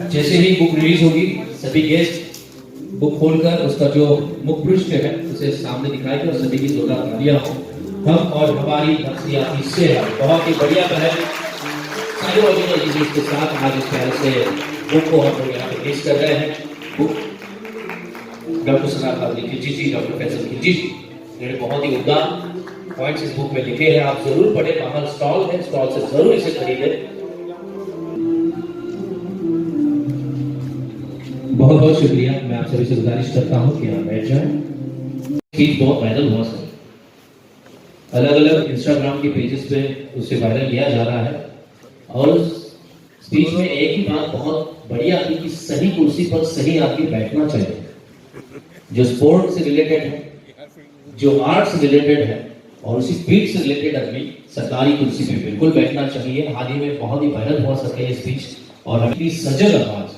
जैसे ही book release होगी, सभी गेस्ट बुक खोलकर उसका जो मुख पृष्ठ है उसे सामने दिखाएंगे और सभी की जोरदार तालियां हो। हम और हमारी नफ्सियाती सेहत बहुत ही बढ़िया पहल साइकोलॉजी के साथ आज इस पहल से बुक को हम लोग यहाँ पे पेश कर रहे हैं। बुक डॉक्टर सना खिलजी जी, डॉक्टर फैसल खिलजी जी ने बहुत ही उम्दा पॉइंट्स इस बुक में लिखे हैं। आप जरूर पढ़ें, बाहर स्टॉल है, स्टॉल से जरूर इसे खरीदें। बहुत बहुत शुक्रिया। मैं आप सभी से गुजारिश करता हूँ कि आप बैठ जाएं। स्पीच बहुत वायरल हुआ सर, अलग अलग इंस्टाग्राम के पेजेस पे उसे वायरल किया जा रहा है और स्पीच में एक ही बात बहुत बढ़िया थी कि सही कुर्सी पर सही आदमी बैठना चाहिए। जो स्पोर्ट से रिलेटेड है, जो आर्ट से रिलेटेड है और उसी फील्ड से रिलेटेड आदमी सरकारी कुर्सी पे बिल्कुल बैठना चाहिए। हाल ही में बहुत ही वायरल हुआ सके ये स्पीच और अपनी सजग आवाज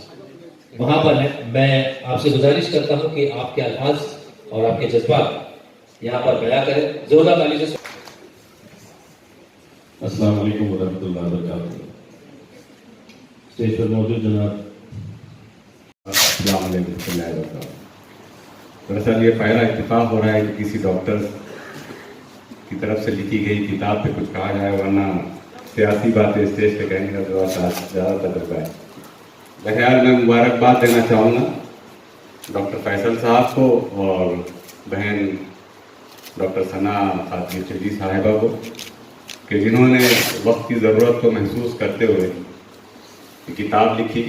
वहां पर है। मैं आपसे गुजारिश करता हूं कि आपके अल्फाज और आपके जज्बात यहाँ पर बयां करें। जोरदार ताली से। अस्सलाम वालेकुम व रहमतुल्लाहि व बरकातहू। स्टेज पर मौजूद जनाब, अस्सलाम वालेकुम। दरअसल ये पहला इत्तेफाक हो रहा है कि किसी डॉक्टर की तरफ से लिखी गई किताब पे कुछ कहा जाए, वरना सियासी बातें स्टेज पे कहने का थोड़ा ज़्यादा तजुर्बा है। बहरहाल मैं मुबारकबाद देना चाहूँगा डॉक्टर फैसल साहब को और बहन डॉक्टर सना खिलजी साहिबा को कि जिन्होंने वक्त की ज़रूरत को महसूस करते हुए किताब लिखी।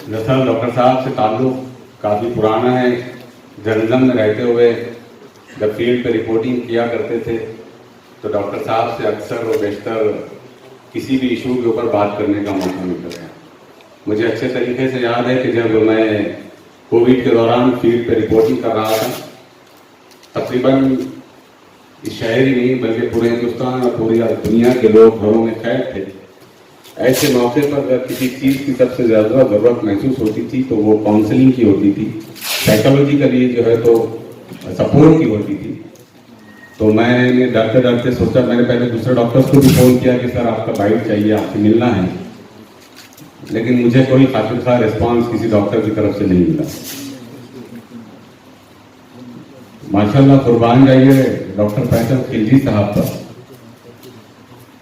दरअसल डॉक्टर साहब से ताल्लुक़ काफ़ी पुराना है। जर्नलिज्म में रहते हुए जब फील्ड पे रिपोर्टिंग किया करते थे तो डॉक्टर साहब से अक्सर व बेशतर किसी भी इशू के ऊपर बात करने का मौका मिलता था। मुझे अच्छे तरीके से याद है कि जब मैं कोविड के दौरान फील्ड पे रिपोर्टिंग कर रहा था, तकरीबन इस शहर ही नहीं बल्कि पूरे हिंदुस्तान और पूरी दुनिया के लोग घरों में कैद थे। ऐसे मौके पर अगर किसी चीज़ की सबसे ज़्यादा ज़रूरत महसूस होती थी तो वो काउंसलिंग की होती थी, साइकोलॉजी के लिए जो है तो सपोर्ट की होती थी। तो मैंने डरते डरते सोचा, मैंने पहले दूसरे डॉक्टर्स को भी फ़ोन किया कि सर आपका बाइट चाहिए, आपसे मिलना है, लेकिन मुझे कोई खातिर खा रिस्पॉन्स किसी डॉक्टर की तरफ से नहीं मिला। माशाल्लाह कुर्बान जाइए डॉक्टर फैसल खिलजी साहब पर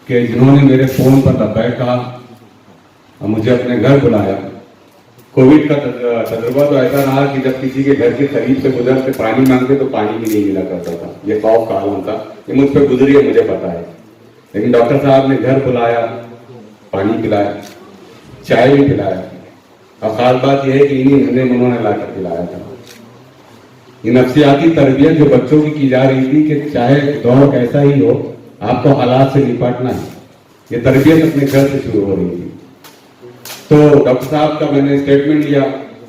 कि जिन्होंने मेरे फ़ोन पर लब्बैक कहा और मुझे अपने घर बुलाया। कोविड का तजुर्बा तो ऐसा रहा कि जब किसी के घर के करीब से गुजरते पानी मांगते तो पानी भी नहीं मिला करता था। ये खौफ का आलम था, ये मुझ पर गुजरी है, मुझे पता है। लेकिन डॉक्टर साहब ने घर बुलाया, पानी पिलाया, चाय भी पिलाया और खास बात यह है कि इन्हीं ठंडे उन्होंने लाकर पिलाया था। ये नफ्सियाती तरबियत जो बच्चों की जा रही थी कि चाहे दौर कैसा ही हो आपको हालात से निपटना है, ये तरबियत अपने घर से शुरू हो रही थी। तो डॉक्टर साहब का मैंने स्टेटमेंट लिया।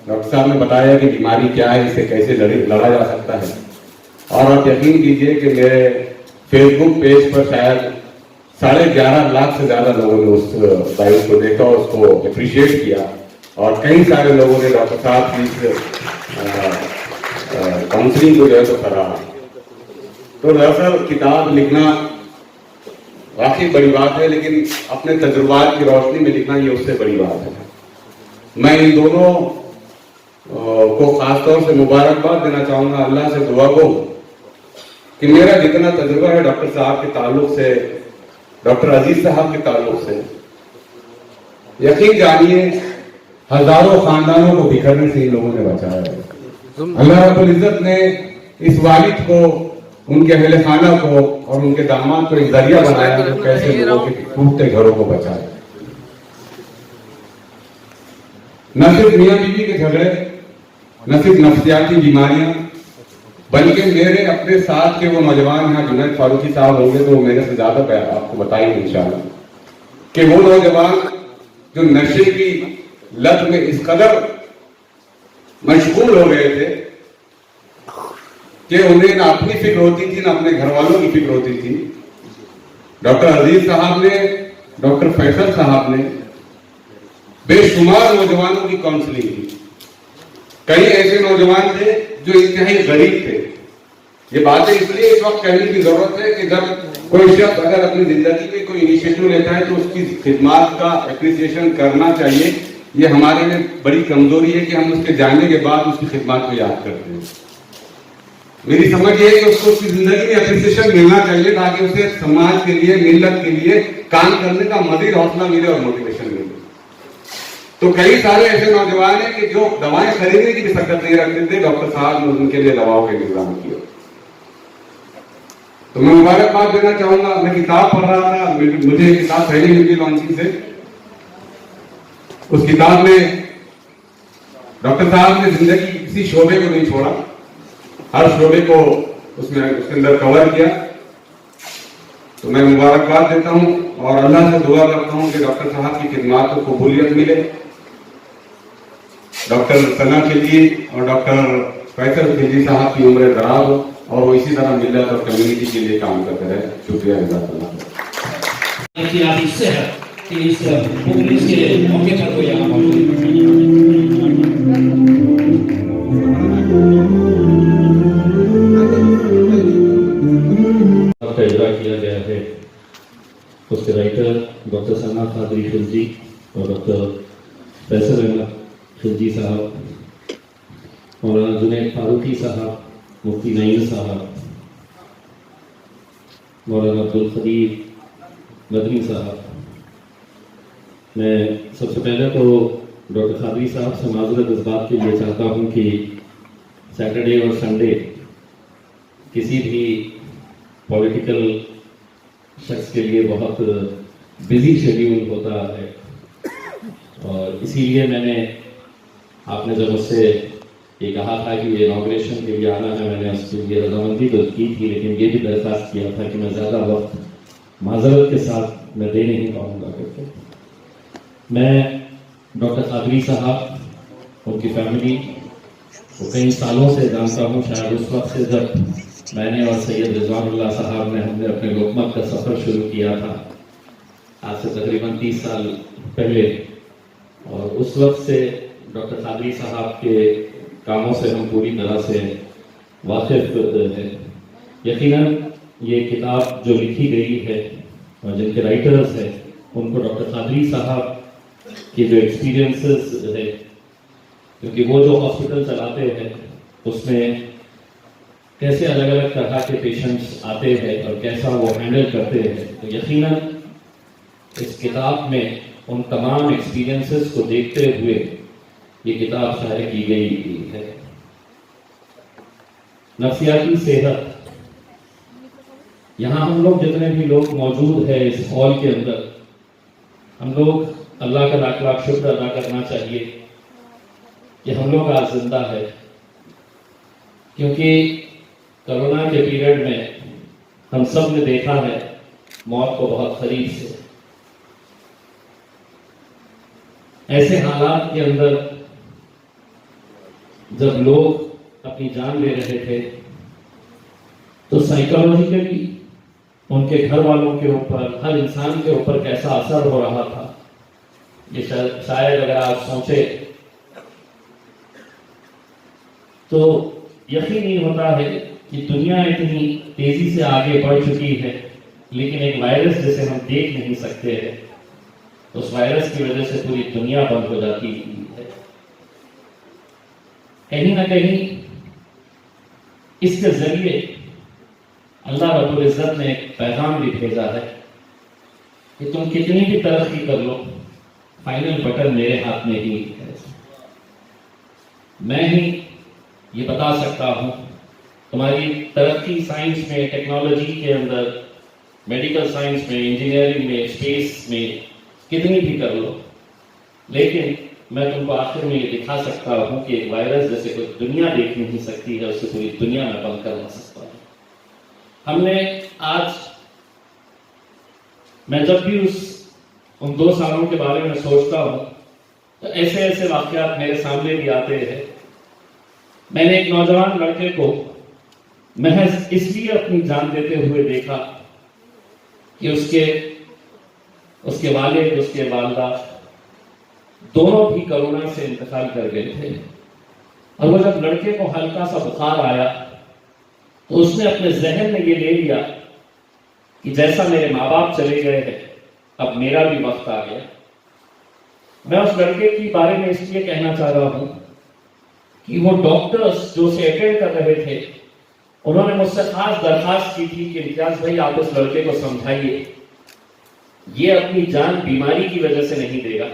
डॉक्टर साहब ने बताया कि बीमारी क्या है, इसे कैसे लड़ा जा सकता है। और आप यकीन कीजिए कि मेरे फेसबुक पेज पर शायद 11.5 लाख से ज़्यादा लोगों ने उस बाइट को देखा, उसको अप्रिशिएट किया और कई सारे लोगों ने डॉक्टर साहब की काउंसलिंग को जो है तो सराहा। तो दरअसल किताब लिखना वाकई बड़ी बात है, लेकिन अपने तजुर्बात की रोशनी में लिखना ये उससे बड़ी बात है। मैं इन दोनों को खासतौर से मुबारकबाद देना चाहूँगा, अल्लाह से दुआ को कि मेरा जितना तजुर्बा है डॉक्टर साहब के ताल्लुक से, डॉक्टर अजीज साहब के ताल्लुक से, यकीन जानिए हजारों खानदानों को बिखरने से इन लोगों ने बचाया है। अल्लाह रब्बुल इज्जत ने इस वालिद को, उनके अहले खाना को और उनके दामाद को एक जरिया बनाया जो कैसे लोगों के टूटते घरों को बचाए। न सिर्फ मियां बीवी के झगड़े, न सिर्फ नफ्सियाती बीमारियां, बल्कि मेरे अपने साथ के वो नौजवान यहाँ जुनैद फारूकी साहब होंगे तो मेरे से ज्यादा आपको बताएंगे इंशाल्लाह कि वो नौजवान जो नशे की लत में इस कदर मशगूल हो गए थे कि उन्हें ना अपनी फिक्र होती थी ना अपने घर वालों की फिक्र होती थी। डॉक्टर अजीज साहब ने, डॉक्टर फैसल साहब ने बेशुमार नौजवानों की काउंसलिंग की। कई ऐसे नौजवान थे जो इंतहाई गरीब थे। ये बातें इसलिए इस वक्त कहने की जरूरत है कि जब कोई शख्स अगर अपनी जिंदगी में कोई इनिशिएटिव लेता है तो उसकी खिदमत का एप्रिसिएशन करना चाहिए। ये हमारे लिए बड़ी कमजोरी है कि हम उसके जाने के बाद उसकी खिदमत को याद करते हैं। मेरी समझ ये है कि उसको उसकी जिंदगी में एप्रिसिएशन मिलना चाहिए ताकि उसे समाज के लिए, मिल्लत के लिए काम करने का मजीद हौसला मिले और मोटिवेशन मिले। तो कई सारे ऐसे नौजवान हैं कि जो दवाएं खरीदने की भी सकत नहीं रखते थे, डॉक्टर साहब ने उनके लिए दवाओं का इंतजाम किया। तो मैं मुबारकबाद देना चाहूंगा। मैं किताब पढ़ रहा था, मुझे किताब पहले मिली लॉन्चिंग से। उस किताब में डॉक्टर साहब ने जिंदगी की किसी शोबे को नहीं छोड़ा, हर शोबे को उसके अंदर कवर किया। तो मैं मुबारकबाद देता हूं और अल्लाह से दुआ करता हूं कि डॉक्टर साहब की खिदमत को कबूलियत मिले। डॉक्टर सना खिलजी और डॉक्टर फैसल खिलजी साहब की उम्र दराज हो और वो इसी तरह मिल्लत और कम्युनिटी के लिए काम करते रहे। शुक्रिया जज़ाकल्लाह। कि आप इससे है कि इस पुलिस के मौके पर कोई यहाँ मौजूद का इजरा किया गया है। उसके राइटर डॉक्टर सना कादरी खिलजी और डॉक्टर फैसल अहमद खिलजी साहब, मौलाना जुनैद फारूकी साहब, मुफ्ती नईम साहब, मौलाना अब्दुल खदीर मदनी साहब। मैं सबसे पहले तो डॉक्टर कादरी साहब से माजरत इस बात के लिए चाहता हूँ कि सैटरडे और संडे किसी भी पॉलिटिकल शख्स के लिए बहुत बिजी शेड्यूल होता है और इसीलिए मैंने, आपने जब मुझसे ये कहा था कि ये इनॉग्रेशन के लिए आना है, मैंने उसके लिए रजामंदी तो की थी, लेकिन ये भी दरख्वास्त किया था कि मैं ज़्यादा वक्त माजरत के साथ मैं दे नहीं पाऊँगा करके। मैं डॉक्टर कादरी साहब, उनकी फैमिली को कई सालों से जानता हूँ। शायद उस वक्त से जब मैंने और सैयद रिजवानुल्लाह साहब ने हमने अपने लोकमत का सफ़र शुरू किया था, आज से तकरीबन 30 साल पहले, और उस वक्त से डॉक्टर कादरी साहब के कामों से हम पूरी तरह से वाकिफ हैं। यकीनन ये किताब जो लिखी गई है और जिनके राइटर्स हैं उनको डॉक्टर कादरी साहब के जो एक्सपीरियंसेस है, क्योंकि वो जो हॉस्पिटल चलाते हैं उसमें कैसे अलग अलग तरह के पेशेंट्स आते हैं और कैसा वो हैंडल करते हैं, तो यकीनन इस किताब में उन तमाम एक्सपीरियंसेस को देखते हुए ये किताब शायद की गई है। नफ्सियाती सेहत, यहाँ हम लोग जितने भी लोग मौजूद हैं इस हॉल के अंदर, हम लोग अल्लाह का लाख लाख शुक्र अदा करना चाहिए कि हम लोग आज जिंदा है, क्योंकि कोरोना के पीरियड में हम सब ने देखा है मौत को बहुत करीब से। ऐसे हालात के अंदर जब लोग अपनी जान ले रहे थे तो साइकोलॉजिकली उनके घर वालों के ऊपर, हर इंसान के ऊपर कैसा असर हो रहा था, ये शायद अगर आप सोचे तो यकीन नहीं होता है कि दुनिया इतनी तेजी से आगे बढ़ चुकी है, लेकिन एक वायरस जिसे हम देख नहीं सकते हैं, उस वायरस की वजह से पूरी दुनिया बंद हो जाती है। कहीं ना कहीं इसके जरिए अल्लाह रब्बुल इज्जत ने एक पैगाम भी भेजा है कि तुम कितनी भी तरक्की कर लो, फाइनल बटन मेरे हाथ में ही है। मैं ही ये बता सकता हूँ तुम्हारी तरक्की साइंस में, टेक्नोलॉजी के अंदर, मेडिकल साइंस में, इंजीनियरिंग में, स्पेस में कितनी भी कर लो, लेकिन मैं तुमको आखिर में ये दिखा सकता हूँ कि एक वायरस जैसे कोई दुनिया देख नहीं सकती है, उससे पूरी दुनिया में बंद करवा सकता है। हमने आज, मैं जब भी उन 2 सालों के बारे में सोचता हूँ तो ऐसे ऐसे वाकयात मेरे सामने भी आते हैं। मैंने एक नौजवान लड़के को महज इसलिए अपनी जान देते हुए देखा कि उसके वालिद, उसके वालिदा दोनों भी कोरोना से इंतकाल कर गए थे। और वो जब लड़के को हल्का सा बुखार आया तो उसने अपने जहन में ये ले लिया कि जैसा मेरे माँ बाप चले गए हैं, अब मेरा भी वक्त आ गया। मैं उस लड़के के बारे में इसलिए कहना चाह रहा हूं कि वो डॉक्टर्स जो उसे अटेंड कर रहे थे, उन्होंने मुझसे खास दरखास्त की थी कि इम्तियाज भाई आप उस लड़के को समझाइए, ये अपनी जान बीमारी की वजह से नहीं देगा।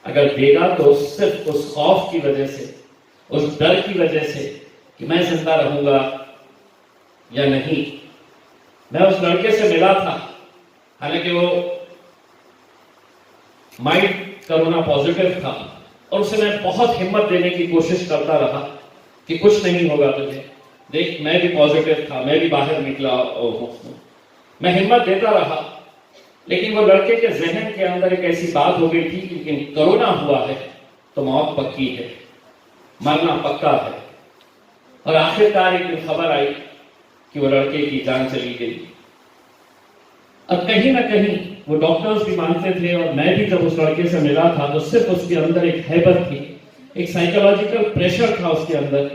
अगर देगा तो सिर्फ उस खौफ की वजह से, उस डर की वजह से कि मैं जिंदा रहूंगा या नहीं। मैं उस लड़के से मिला था, हालांकि वो माइल्ड कोरोना पॉजिटिव था, और उसे मैं बहुत हिम्मत देने की कोशिश करता रहा कि कुछ नहीं होगा तुझे, देख मैं भी पॉजिटिव था, मैं भी बाहर निकला मैं हिम्मत देता रहा। लेकिन वो लड़के के जहन के अंदर एक ऐसी बात हो गई थी कि कोरोना हुआ है तो मौत पक्की है, मरना पक्का है। और आखिरकार एक दिन खबर आई कि वो लड़के की जान चली गई। अब कहीं ना कहीं वो डॉक्टर्स भी मानते थे, और मैं भी जब उस लड़के से मिला था तो सिर्फ उसके अंदर एक हैबत थी, एक साइकोलॉजिकल प्रेशर था उसके अंदर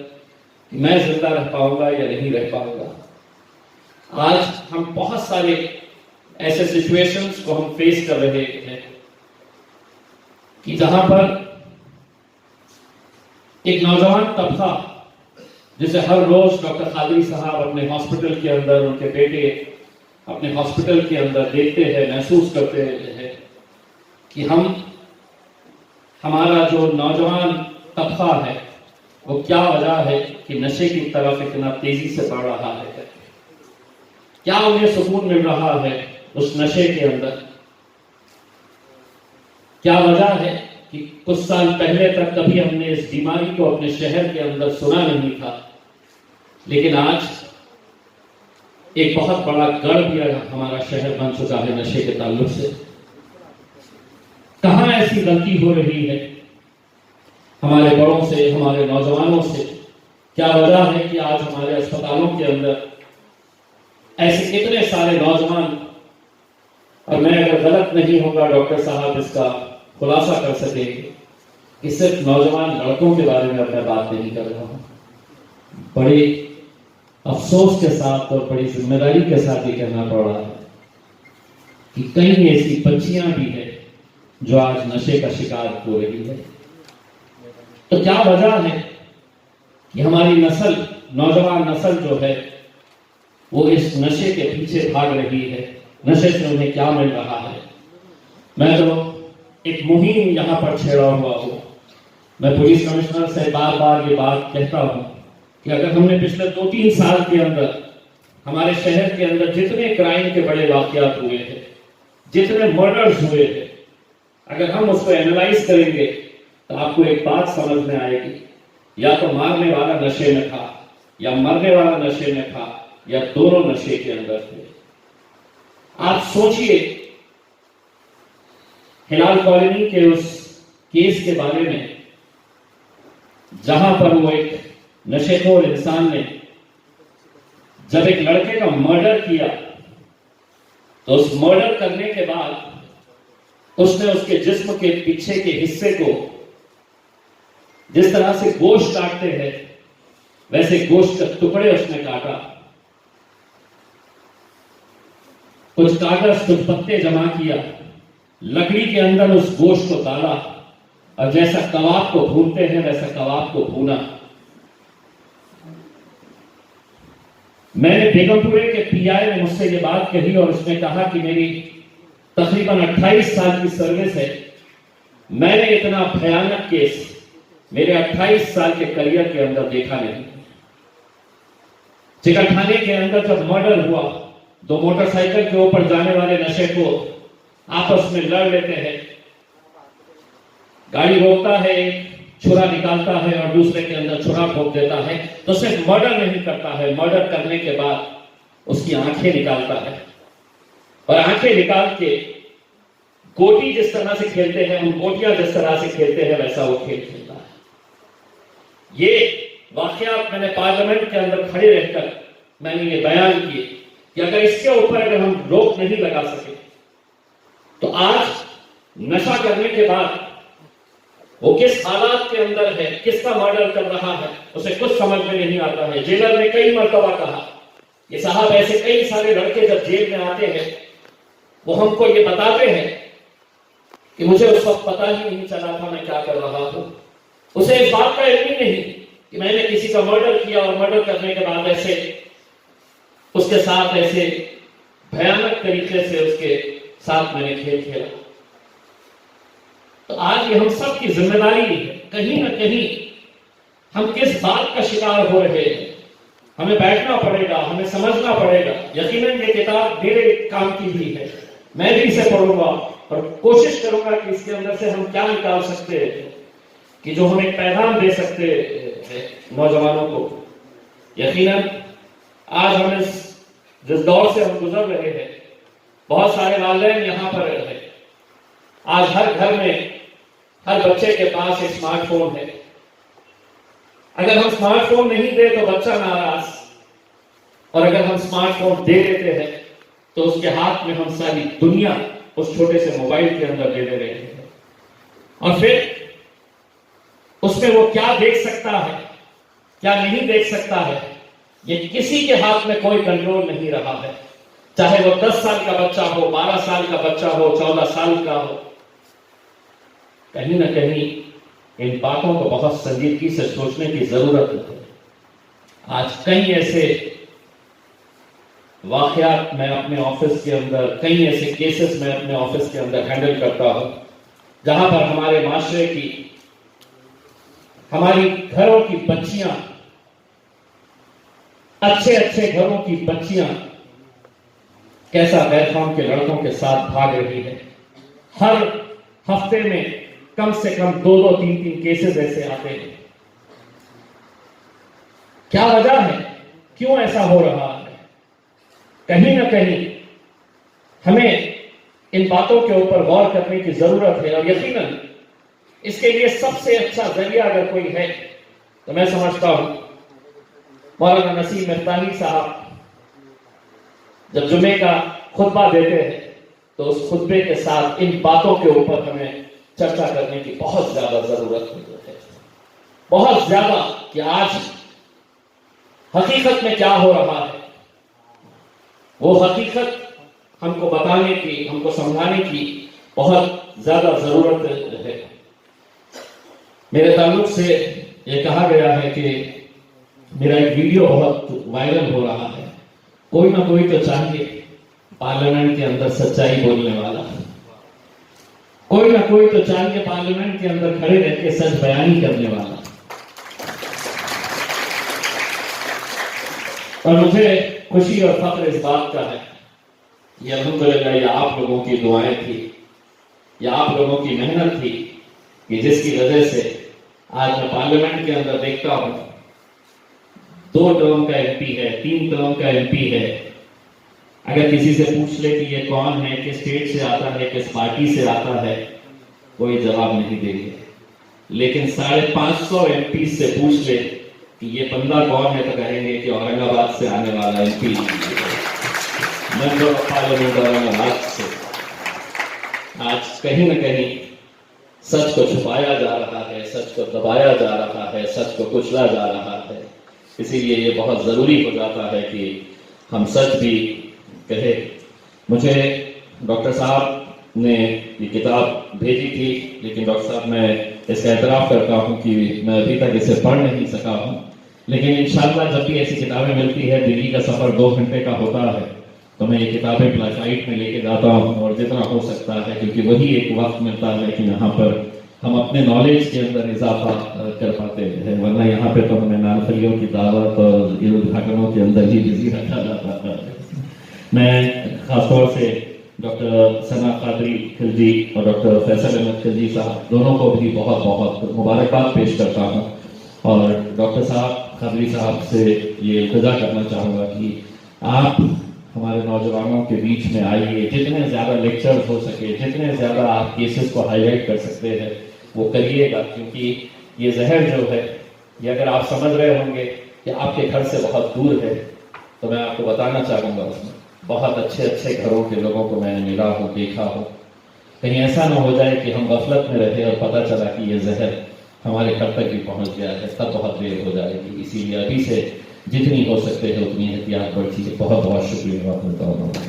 कि मैं जिंदा रह पाऊंगा या नहीं रह पाऊंगा। आज हम बहुत सारे ऐसे सिचुएशंस को हम फेस कर रहे हैं कि जहां पर एक नौजवान तबका, जिसे हर रोज डॉक्टर खादरी साहब अपने हॉस्पिटल के अंदर, उनके बेटे अपने हॉस्पिटल के अंदर देखते हैं, महसूस करते हैं कि हमारा जो नौजवान तबका है वो क्या वजह है कि नशे की तरफ इतना तेजी से बढ़ रहा है, क्या उन्हें सुकून मिल रहा है उस नशे के अंदर। क्या वजह है कि कुछ साल पहले तक कभी हमने इस बीमारी को अपने शहर के अंदर सुना नहीं था, लेकिन आज एक बहुत बड़ा गढ़ भी हमारा शहर बन चुका है नशे के ताल्लुक से। कहां ऐसी गलती हो रही है हमारे बड़ों से, हमारे नौजवानों से? क्या वजह है कि आज हमारे अस्पतालों के अंदर ऐसे कितने सारे नौजवान, और मैं अगर गलत नहीं होगा डॉक्टर साहब इसका खुलासा कर सकेंगे कि सिर्फ नौजवान लड़कों के बारे में अब मैं बात नहीं कर रहा हूं, बड़े अफसोस के साथ और बड़ी जिम्मेदारी के साथ ये कहना पड़ रहा है कि कई ऐसी बच्चियां भी हैं जो आज नशे का शिकार हो रही है। तो क्या वजह है कि हमारी नस्ल, नौजवान नस्ल जो है वो इस नशे के पीछे भाग रही है? नशे से उन्हें क्या मिल रहा है? मैं तो एक मुहिम यहां पर छेड़ा हुआ हूं। मैं पुलिस कमिश्नर से बार बार ये बात कहता हूं कि अगर हमने पिछले 2-3 साल के अंदर हमारे शहर के अंदर जितने क्राइम के बड़े वाकयात हुए हैं, जितने मर्डर्स हुए हैं, अगर हम उसको एनालाइज करेंगे तो आपको एक बात समझ में आएगी, या तो मारने वाला नशे में था, या मरने वाला नशे में था, या दोनों नशे के अंदर थे। आप सोचिए हिलाल कॉलोनी के उस केस के बारे में जहां पर वो एक नशेखोर इंसान ने जब एक लड़के का मर्डर किया, तो उस मर्डर करने के बाद उसने उसके जिस्म के पीछे के हिस्से को, जिस तरह से गोश्त काटते हैं वैसे गोश्त के टुकड़े उसने काटा, कुछ कागज, कुछ पत्ते जमा किया, लकड़ी के अंदर उस गोश्त को डाला, और जैसा कबाब को भूनते हैं वैसा कबाब को भूना। मैंने बेगमपुरे के पीआई ने मुझसे ये बात कही और उसने कहा कि मेरी तकरीबन 28 साल की सर्विस है, मैंने इतना भयानक केस मेरे 28 साल के करियर के अंदर देखा नहीं। चिकनखाने के अंदर जब मर्डर हुआ, 2 मोटरसाइकिल के ऊपर जाने वाले नशे को आपस में लड़ लेते हैं, गाड़ी रोकता है, छुरा निकालता है और दूसरे के अंदर छुरा ठोक देता है, तो सिर्फ मर्डर नहीं करता है, मर्डर करने के बाद उसकी आंखें निकालता है, और आंखें निकाल के गोटी जिस तरह से खेलते हैं, हम गोटियां जिस तरह से खेलते हैं वैसा वो खेल खेलता है। ये वाकयात मैंने पार्लियामेंट के अंदर खड़े रहकर मैंने ये बयान किए कि अगर इसके ऊपर अगर हम रोक नहीं लगा सके। तो आज नशा करने के बाद वो किस हालात के अंदर है, किसका मर्डर कर रहा है, उसे कुछ समझ में नहीं आता है। जेलर ने कई मर्तबा कहा, ये साहब ऐसे कई सारे लड़के जब जेल में आते हैं वो हमको ये बताते हैं कि मुझे उस वक्त पता ही नहीं चला था मैं क्या कर रहा हूं। उसे इस बात का इल्म ही नहीं कि मैंने किसी का मर्डर किया और मर्डर करने के बाद ऐसे उसके साथ ऐसे भयानक तरीके से उसके साथ मैंने खेल खेला। तो आज ये हम सब की जिम्मेदारी है, कहीं ना कहीं हम किस बात का शिकार हो रहे हैं। हमें बैठना पड़ेगा, हमें समझना पड़ेगा। यकीनन ये किताब मेरे काम की भी है, मैं भी इसे पढ़ूंगा और कोशिश करूंगा कि इसके अंदर से हम क्या निकाल सकते हैं कि जो हम एक पैगाम दे सकते हैं नौजवानों को। यकीनन आज हम जिस दौर से हम गुजर रहे हैं, बहुत सारे वालिदैन यहाँ पर हैं। आज हर घर में हर बच्चे के पास एक स्मार्टफोन है। अगर हम स्मार्टफोन नहीं दे तो बच्चा नाराज, और अगर हम स्मार्टफोन दे देते हैं तो उसके हाथ में हम सारी दुनिया उस छोटे से मोबाइल के अंदर दे दे रहे हैं। और फिर उसमें वो क्या देख सकता है, क्या नहीं देख सकता है, ये किसी के हाथ में कोई कंट्रोल नहीं रहा है। चाहे वो 10 साल का बच्चा हो, 12 साल का बच्चा हो, 14 साल का हो। कहीं ना कहीं इन बातों को बहुत संजीदगी से सोचने की जरूरत है। आज कई ऐसे वाकयात मैं अपने ऑफिस के अंदर, कई ऐसे केसेस मैं अपने ऑफिस के अंदर हैंडल करता हूं जहां पर हमारे माशरे की, हमारी घरों की बच्चियां, अच्छे अच्छे घरों की बच्चियां कैसा गैरकाम के लड़कों के साथ भाग रही है। हर हफ्ते में कम से कम 2-2, 3-3 केसेस ऐसे आते हैं। क्या वजह है, क्यों ऐसा हो रहा है? कहीं ना कहीं हमें इन बातों के ऊपर गौर करने की जरूरत है। और यकीनन इसके लिए सबसे अच्छा जरिया अगर कोई है तो मैं समझता हूं मौलाना नसीम मिफ्ताही साहब जब जुमे का खुतबा देते हैं तो उस खुतबे के साथ इन बातों के ऊपर हमें चर्चा करने की बहुत ज्यादा जरूरत है। बहुत ज्यादा कि आज हकीकत में क्या हो रहा है, वो हकीकत हमको बताने की, हमको समझाने की बहुत ज्यादा जरूरत है। मेरे ताल्लुक से ये कहा गया है कि मेरा एक वीडियो बहुत वायरल हो रहा है। कोई ना कोई तो चाहिए पार्लियामेंट के अंदर सच्चाई बोलने वाला, कोई ना कोई तो चाहिए पार्लियामेंट के अंदर खड़े रह के सच बयानी करने वाला। और मुझे खुशी और फख्र इस बात का है, ये अल्हम्दुलिल्लाह ये आप लोगों की दुआएं थी, ये आप लोगों की मेहनत थी कि जिसकी वजह से आज मैं पार्लियामेंट के अंदर देखता हूं 2 टर्म का एमपी है, 3 टर्म का एमपी है। अगर किसी से पूछ ले कि ये कौन है, किस स्टेट से आता है, किस पार्टी से आता है, कोई जवाब नहीं देंगे। लेकिन 550 एमपी से पूछ ले कि ये बंदा कौन है तो कहेंगे कि औरंगाबाद से आने वाला MP, member of parliament Aurangabad से। आज कहीं ना कहीं सच को छुपाया जा रहा है, सच को दबाया जा रहा है, सच को कुचला जा रहा है। इसीलिए ये बहुत जरूरी हो जाता है कि हम सच भी कहे। मुझे डॉक्टर साहब ने ये किताब भेजी थी, लेकिन डॉक्टर साहब मैं इसका एतराफ़ करता हूँ कि मैं अभी तक इसे पढ़ नहीं सका हूँ। लेकिन इंशाल्लाह जब भी ऐसी किताबें मिलती है, दिल्ली का सफ़र 2 घंटे का होता है, तो मैं ये किताबें फ्लाइट में लेके जाता हूँ और जितना हो सकता है, क्योंकि वही एक वक्त मिलता है कि यहाँ पर हम अपने नॉलेज के अंदर इजाफा कर पाते हैं। वरना यहाँ पे तो हमें नानफलियों की दावत और उद्घाटनों के अंदर ही बिजी रखा जाता है। मैं खासतौर से डॉक्टर सना कादरी खिलजी और डॉक्टर फैसल अहमद खिलजी साहब दोनों को भी बहुत बहुत मुबारकबाद पेश करता हूँ। और डॉक्टर साहब कादरी साहब से ये इल्तिजा करना चाहूँगा कि आप हमारे नौजवानों के बीच में आइए, जितने ज़्यादा लेक्चर्स हो सके, जितने ज़्यादा आप केसेस को हाईलाइट कर सकते हैं वो करिएगा। क्योंकि ये जहर जो है, ये अगर आप समझ रहे होंगे कि आपके घर से बहुत दूर है, तो मैं आपको बताना चाहूँगा उसमें बहुत अच्छे अच्छे घरों के लोगों को मैंने मिला हूँ, देखा हूँ। कहीं ऐसा ना हो जाए कि हम गफलत में रहे और पता चला कि ये जहर हमारे घर तक भी पहुंच गया है, तब बहुत देर हो जाएगी। इसीलिए अभी से जितनी हो सकते है उतनी एहतियात बरतिए। बहुत बहुत शुक्रिया अपने दोनों का।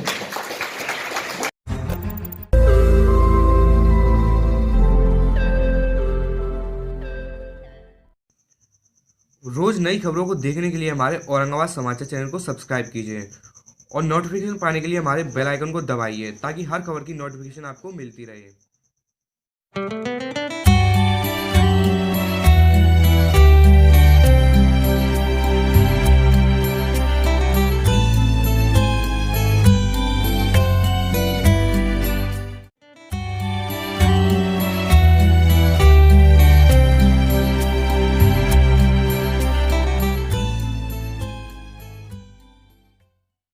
रोज़ नई खबरों को देखने के लिए हमारे औरंगाबाद समाचार चैनल को सब्सक्राइब कीजिए और नोटिफिकेशन पाने के लिए हमारे बेल आइकन को दबाइए ताकि हर खबर की नोटिफिकेशन आपको मिलती रहे।